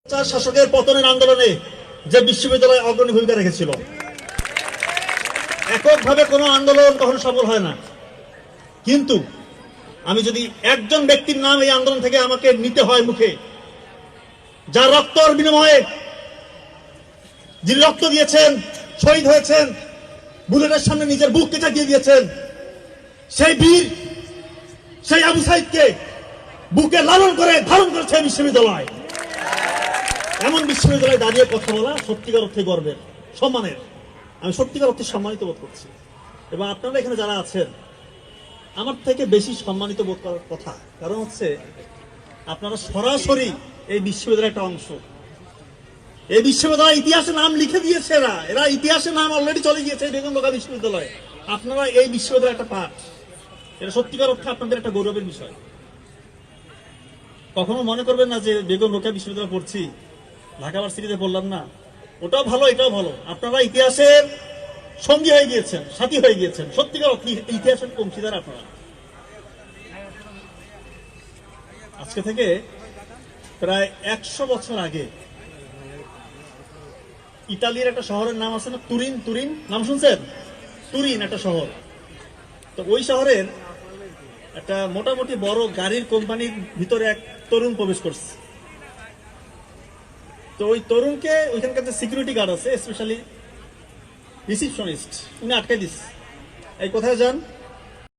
শাসকের পতনের আন্দোলনে যে বিশ্ববিদ্যালয় অগ্রণী ভূমিকা রেখেছিল। এককভাবে কোনো আন্দোলন কখনো সফল হয় না, কিন্তু আমি যদি একজন ব্যক্তির নাম এই আন্দোলন থেকে আমাকে নিতে হয় মুখে, যার রক্তর বিনিময়ে, যিনি রক্ত দিয়েছেন, শহীদ হয়েছেন, বুলেটের সামনে নিজের বুককে চাকিয়ে দিয়েছেন, সেই বীর, সেই আবু সাইদকে বুকে লালন করে ধারণ করেছে বিশ্ববিদ্যালয়। এমন বিশ্ববিদ্যালয়ে দাঁড়িয়ে কথা বলা সত্যিকার অর্থে গর্বের, সম্মানের। আমি সত্যিকার অর্থে সম্মানিত বোধ করছি, এবং আপনারা এখানে যারা আছেন আমার থেকে বেশি সম্মানিত বোধ করার কথা। কারণ হচ্ছে আপনারা সরাসরি এই বিশ্ববিদ্যালয়ের একটা অংশ। এই বিশ্ববিদ্যালয় ইতিহাসে নাম লিখে দিয়েছে, এরা ইতিহাসে নাম অলরেডি চলে গিয়েছে বেগম রোকেয়া বিশ্ববিদ্যালয়ে। আপনারা এই বিশ্ববিদ্যালয়ের একটা পাঠ, এটা সত্যিকার অর্থে আপনাদের একটা গৌরবের বিষয়। কখনো মনে করবেন না যে বেগম রোকেয়া বিশ্ববিদ্যালয়ে পড়ছি, ঢাকা ভার্সিটিতে পড়লাম না, ওটাও ভালো এটাও ভালো। আপনারা ইতিহাসের সঙ্গী হয়ে গিয়েছেন, সাথী হয়ে গিয়েছেন, সত্যিকার ইতিহাসের অংশীদার আপনারা। আজকে থেকে প্রায় 100 বছর আগে ইতালির একটা শহরের নাম আছে না, তুরিন নাম শুনছেন? তুরিন একটা শহর। তো ওই শহরের একটা মোটামুটি বড় গাড়ির কোম্পানির ভিতরে এক তরুণ প্রবেশ করছে। তো ওই তরুণকে ওইখানকার যে সিকিউরিটি গার্ড আছে, স্পেশালি রিসিপশনিস্ট, উনি আটকে দিচ্ছে, এই কোথায় যান,